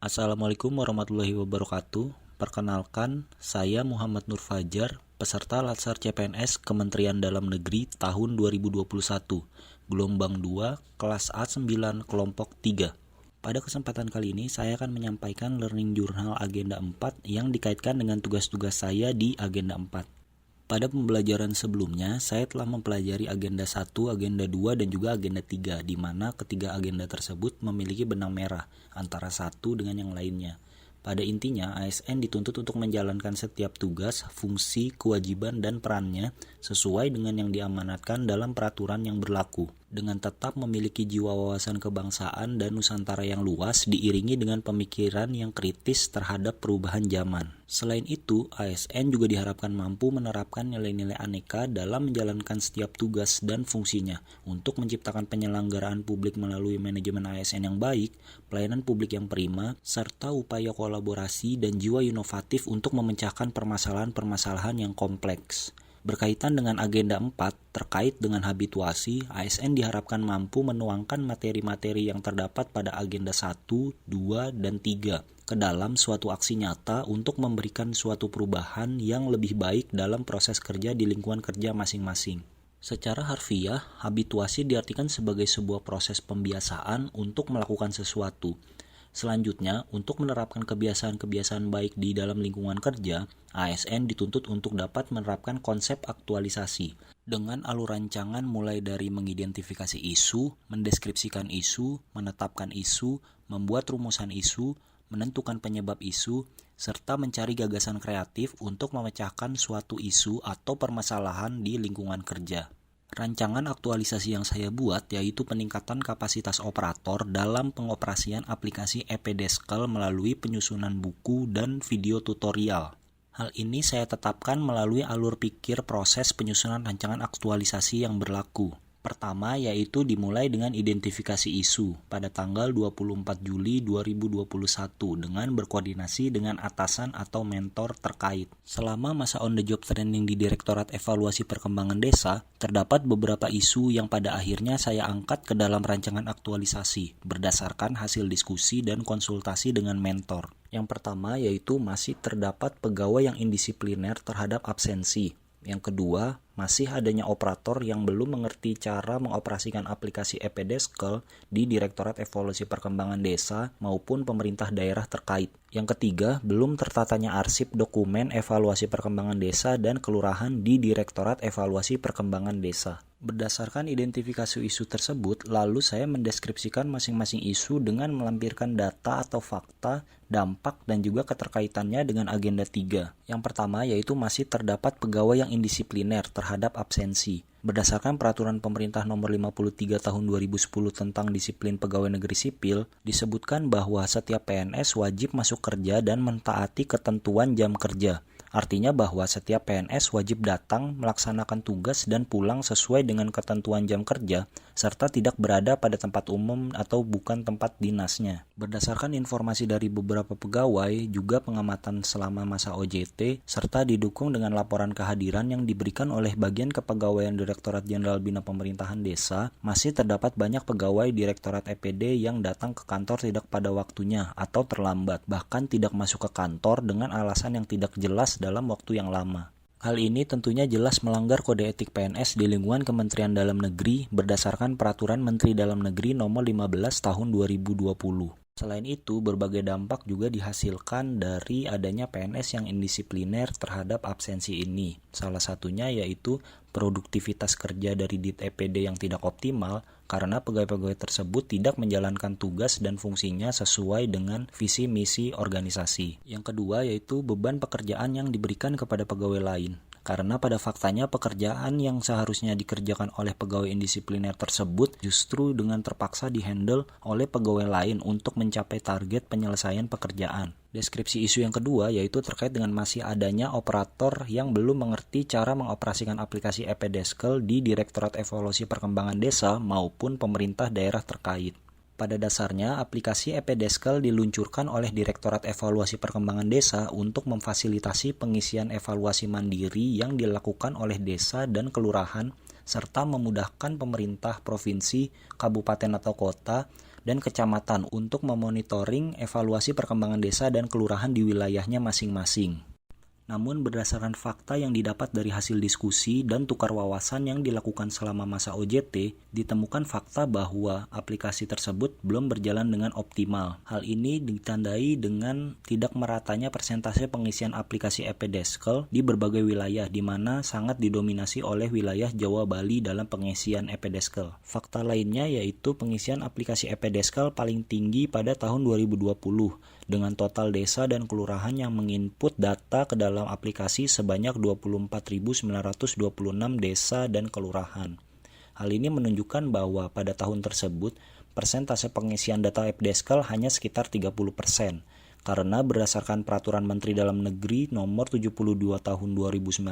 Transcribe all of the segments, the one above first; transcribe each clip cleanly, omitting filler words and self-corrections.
Assalamualaikum warahmatullahi wabarakatuh. Perkenalkan, saya Muhammad Nur Fajar, peserta Latsar CPNS Kementerian Dalam Negeri tahun 2021, gelombang 2, kelas A9, kelompok 3. Pada kesempatan kali ini, saya akan menyampaikan Learning Journal Agenda 4 yang dikaitkan dengan tugas-tugas saya di Agenda 4. Pada pembelajaran sebelumnya, saya telah mempelajari Agenda 1, Agenda 2, dan juga Agenda 3, di mana ketiga agenda tersebut memiliki benang merah antara satu dengan yang lainnya. Pada intinya, ASN dituntut untuk menjalankan setiap tugas, fungsi, kewajiban, dan perannya sesuai dengan yang diamanatkan dalam peraturan yang berlaku, dengan tetap memiliki jiwa wawasan kebangsaan dan Nusantara yang luas diiringi dengan pemikiran yang kritis terhadap perubahan zaman. Selain itu, ASN juga diharapkan mampu menerapkan nilai-nilai aneka dalam menjalankan setiap tugas dan fungsinya untuk menciptakan penyelenggaraan publik melalui manajemen ASN yang baik, pelayanan publik yang prima, serta upaya kolaborasi dan jiwa inovatif untuk memecahkan permasalahan-permasalahan yang kompleks. Berkaitan dengan Agenda 4 terkait dengan habituasi, ASN diharapkan mampu menuangkan materi-materi yang terdapat pada Agenda 1, 2, dan 3 ke dalam suatu aksi nyata untuk memberikan suatu perubahan yang lebih baik dalam proses kerja di lingkungan kerja masing-masing. Secara harfiah, habituasi diartikan sebagai sebuah proses pembiasaan untuk melakukan sesuatu. Selanjutnya, untuk menerapkan kebiasaan-kebiasaan baik di dalam lingkungan kerja, ASN dituntut untuk dapat menerapkan konsep aktualisasi dengan alur rancangan mulai dari mengidentifikasi isu, mendeskripsikan isu, menetapkan isu, membuat rumusan isu, menentukan penyebab isu, serta mencari gagasan kreatif untuk memecahkan suatu isu atau permasalahan di lingkungan kerja. Rancangan aktualisasi yang saya buat yaitu peningkatan kapasitas operator dalam pengoperasian aplikasi EPDeskel melalui penyusunan buku dan video tutorial. Hal ini saya tetapkan melalui alur pikir proses penyusunan rancangan aktualisasi yang berlaku. Pertama yaitu dimulai dengan identifikasi isu pada tanggal 24 Juli 2021 dengan berkoordinasi dengan atasan atau mentor terkait. Selama masa on the job training di Direktorat Evaluasi Perkembangan Desa, terdapat beberapa isu yang pada akhirnya saya angkat ke dalam rancangan aktualisasi berdasarkan hasil diskusi dan konsultasi dengan mentor. Yang pertama yaitu masih terdapat pegawai yang indisipliner terhadap absensi. Yang kedua, masih adanya operator yang belum mengerti cara mengoperasikan aplikasi EPDeskel di Direktorat Evaluasi Perkembangan Desa maupun pemerintah daerah terkait. Yang ketiga, belum tertatanya arsip dokumen evaluasi perkembangan desa dan kelurahan di Direktorat Evaluasi Perkembangan Desa. Berdasarkan identifikasi isu tersebut, lalu saya mendeskripsikan masing-masing isu dengan melampirkan data atau fakta, dampak, dan juga keterkaitannya dengan Agenda 3. Yang pertama yaitu masih terdapat pegawai yang indisipliner terhadap absensi. Berdasarkan Peraturan Pemerintah Nomor 53 Tahun 2010 tentang Disiplin Pegawai Negeri Sipil, disebutkan bahwa setiap PNS wajib masuk kerja dan mentaati ketentuan jam kerja. Artinya bahwa setiap PNS wajib datang, melaksanakan tugas, dan pulang sesuai dengan ketentuan jam kerja, serta tidak berada pada tempat umum atau bukan tempat dinasnya. Berdasarkan informasi dari beberapa pegawai, juga pengamatan selama masa OJT, serta didukung dengan laporan kehadiran yang diberikan oleh Bagian Kepegawaian Direktorat Jenderal Bina Pemerintahan Desa, masih terdapat banyak pegawai Direktorat EPD yang datang ke kantor tidak pada waktunya atau terlambat, bahkan tidak masuk ke kantor dengan alasan yang tidak jelas dalam waktu yang lama. Hal ini tentunya jelas melanggar kode etik PNS di lingkungan Kementerian Dalam Negeri berdasarkan Peraturan Menteri Dalam Negeri Nomor 15 Tahun 2020. Selain itu, berbagai dampak juga dihasilkan dari adanya PNS yang indisipliner terhadap absensi ini. Salah satunya yaitu produktivitas kerja dari Dit EPD yang tidak optimal karena pegawai-pegawai tersebut tidak menjalankan tugas dan fungsinya sesuai dengan visi misi organisasi. Yang kedua yaitu beban pekerjaan yang diberikan kepada pegawai lain. Karena pada faktanya pekerjaan yang seharusnya dikerjakan oleh pegawai indisipliner tersebut justru dengan terpaksa dihandle oleh pegawai lain untuk mencapai target penyelesaian pekerjaan. Deskripsi isu yang kedua yaitu terkait dengan masih adanya operator yang belum mengerti cara mengoperasikan aplikasi EPDeskel di Direktorat Evaluasi Perkembangan Desa maupun pemerintah daerah terkait. Pada dasarnya, aplikasi EPDeskel diluncurkan oleh Direktorat Evaluasi Perkembangan Desa untuk memfasilitasi pengisian evaluasi mandiri yang dilakukan oleh desa dan kelurahan, serta memudahkan pemerintah provinsi, kabupaten atau kota dan kecamatan untuk memonitoring evaluasi perkembangan desa dan kelurahan di wilayahnya masing-masing. Namun berdasarkan fakta yang didapat dari hasil diskusi dan tukar wawasan yang dilakukan selama masa OJT, ditemukan fakta bahwa aplikasi tersebut belum berjalan dengan optimal. Hal ini ditandai dengan tidak meratanya persentase pengisian aplikasi Epideskel di berbagai wilayah, di mana sangat didominasi oleh wilayah Jawa Bali dalam pengisian Epideskel. Fakta lainnya yaitu pengisian aplikasi Epideskel paling tinggi pada tahun 2020, dengan total desa dan kelurahan yang menginput data ke dalam aplikasi sebanyak 24.926 desa dan kelurahan. Hal ini menunjukkan bahwa pada tahun tersebut, persentase pengisian data Epideskel hanya sekitar 30%, karena berdasarkan Peraturan Menteri Dalam Negeri Nomor 72 Tahun 2019,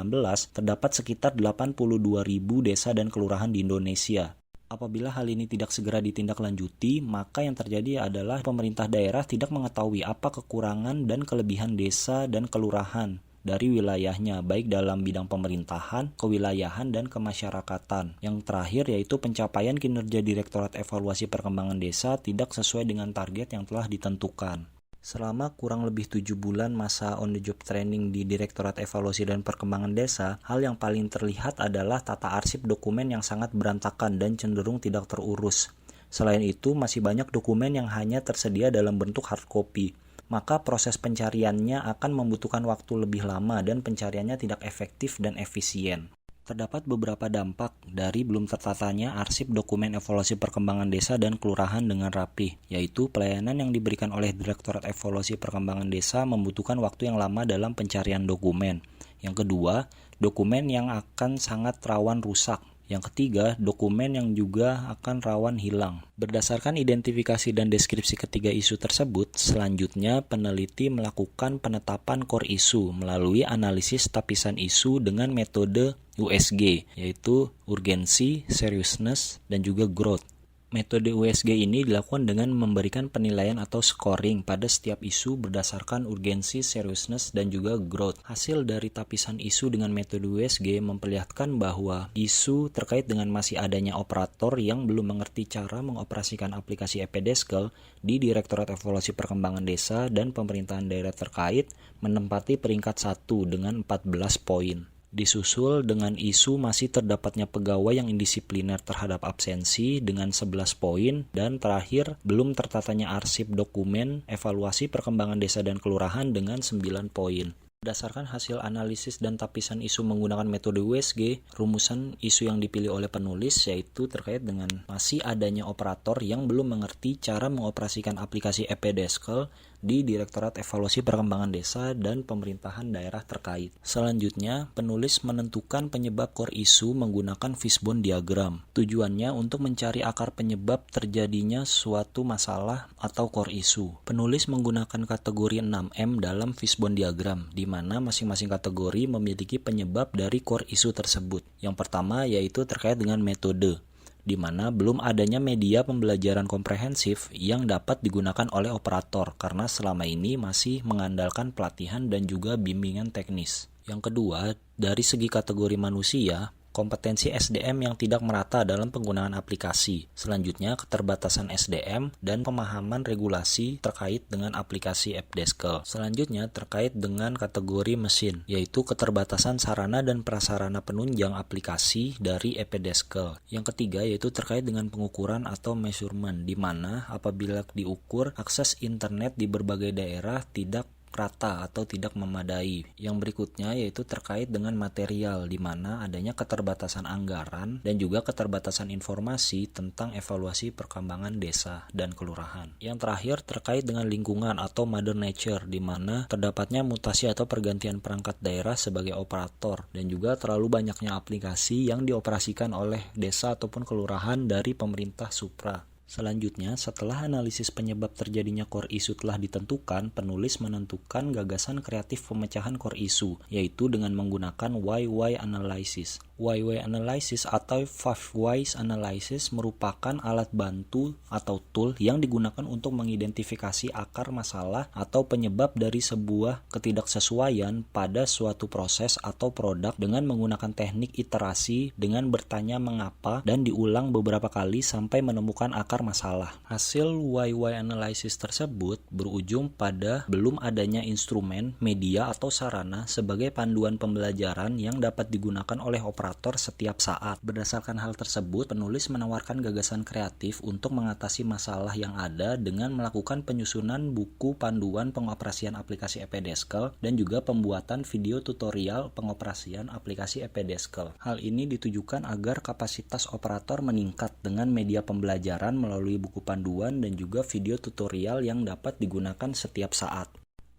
terdapat sekitar 82.000 desa dan kelurahan di Indonesia. Apabila hal ini tidak segera ditindaklanjuti, maka yang terjadi adalah pemerintah daerah tidak mengetahui apa kekurangan dan kelebihan desa dan kelurahan dari wilayahnya, baik dalam bidang pemerintahan, kewilayahan, dan kemasyarakatan. Yang terakhir yaitu pencapaian kinerja Direktorat Evaluasi Perkembangan Desa tidak sesuai dengan target yang telah ditentukan. Selama kurang lebih 7 bulan masa on-the-job training di Direktorat Evaluasi dan Perkembangan Desa, hal yang paling terlihat adalah tata arsip dokumen yang sangat berantakan dan cenderung tidak terurus. Selain itu, masih banyak dokumen yang hanya tersedia dalam bentuk hard copy. Maka proses pencariannya akan membutuhkan waktu lebih lama dan pencariannya tidak efektif dan efisien. Terdapat beberapa dampak dari belum tertatanya arsip dokumen evaluasi perkembangan desa dan kelurahan dengan rapih, yaitu pelayanan yang diberikan oleh Direktorat Evaluasi Perkembangan Desa membutuhkan waktu yang lama dalam pencarian dokumen. Yang kedua, dokumen yang akan sangat rawan rusak. Yang ketiga, dokumen yang juga akan rawan hilang. Berdasarkan identifikasi dan deskripsi ketiga isu tersebut, selanjutnya peneliti melakukan penetapan core isu melalui analisis tapisan isu dengan metode USG, yaitu urgency, seriousness, dan juga growth. Metode USG ini dilakukan dengan memberikan penilaian atau scoring pada setiap isu berdasarkan urgensi, seriousness, dan juga growth. Hasil dari tapisan isu dengan metode USG memperlihatkan bahwa isu terkait dengan masih adanya operator yang belum mengerti cara mengoperasikan aplikasi Epideskel di Direktorat Evaluasi Perkembangan Desa dan Pemerintahan Daerah terkait menempati peringkat 1 dengan 14 poin. Disusul dengan isu masih terdapatnya pegawai yang indisipliner terhadap absensi dengan 11 poin, dan terakhir belum tertatanya arsip dokumen evaluasi perkembangan desa dan kelurahan dengan 9 poin. Berdasarkan hasil analisis dan tapisan isu menggunakan metode USG, rumusan isu yang dipilih oleh penulis yaitu terkait dengan masih adanya operator yang belum mengerti cara mengoperasikan aplikasi Epideskel di Direktorat Evaluasi Perkembangan Desa dan Pemerintahan Daerah terkait. Selanjutnya, penulis menentukan penyebab core isu menggunakan fishbone diagram. Tujuannya untuk mencari akar penyebab terjadinya suatu masalah atau core isu. Penulis menggunakan kategori 6M dalam fishbone diagram, di mana masing-masing kategori memiliki penyebab dari core isu tersebut. Yang pertama yaitu terkait dengan metode, di mana belum adanya media pembelajaran komprehensif yang dapat digunakan oleh operator karena selama ini masih mengandalkan pelatihan dan juga bimbingan teknis. Yang kedua, dari segi kategori manusia, kompetensi SDM yang tidak merata dalam penggunaan aplikasi. Selanjutnya, keterbatasan SDM dan pemahaman regulasi terkait dengan aplikasi Epideskel. Selanjutnya, terkait dengan kategori mesin, yaitu keterbatasan sarana dan prasarana penunjang aplikasi dari Epideskel. Yang ketiga, yaitu terkait dengan pengukuran atau measurement, di mana apabila diukur akses internet di berbagai daerah tidak rata atau tidak memadai. Yang berikutnya yaitu terkait dengan material, di mana adanya keterbatasan anggaran dan juga keterbatasan informasi tentang evaluasi perkembangan desa dan kelurahan. Yang terakhir terkait dengan lingkungan atau mother nature, di mana terdapatnya mutasi atau pergantian perangkat daerah sebagai operator dan juga terlalu banyaknya aplikasi yang dioperasikan oleh desa ataupun kelurahan dari pemerintah supra. Selanjutnya, setelah analisis penyebab terjadinya core issue telah ditentukan, penulis menentukan gagasan kreatif pemecahan core issue, yaitu dengan menggunakan why analysis. Why analysis atau 5 whys analysis merupakan alat bantu atau tool yang digunakan untuk mengidentifikasi akar masalah atau penyebab dari sebuah ketidaksesuaian pada suatu proses atau produk dengan menggunakan teknik iterasi dengan bertanya mengapa dan diulang beberapa kali sampai menemukan akar akar masalah. Hasil why analysis tersebut berujung pada belum adanya instrumen, media, atau sarana sebagai panduan pembelajaran yang dapat digunakan oleh operator setiap saat. Berdasarkan hal tersebut, penulis menawarkan gagasan kreatif untuk mengatasi masalah yang ada dengan melakukan penyusunan buku panduan pengoperasian aplikasi Epdeskel dan juga pembuatan video tutorial pengoperasian aplikasi Epdeskel. Hal ini ditujukan agar kapasitas operator meningkat dengan media pembelajaran melalui buku panduan dan juga video tutorial yang dapat digunakan setiap saat.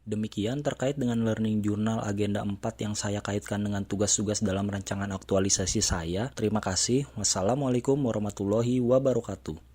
Demikian terkait dengan Learning Journal Agenda 4 yang saya kaitkan dengan tugas-tugas dalam rancangan aktualisasi saya. Terima kasih. Wassalamualaikum warahmatullahi wabarakatuh.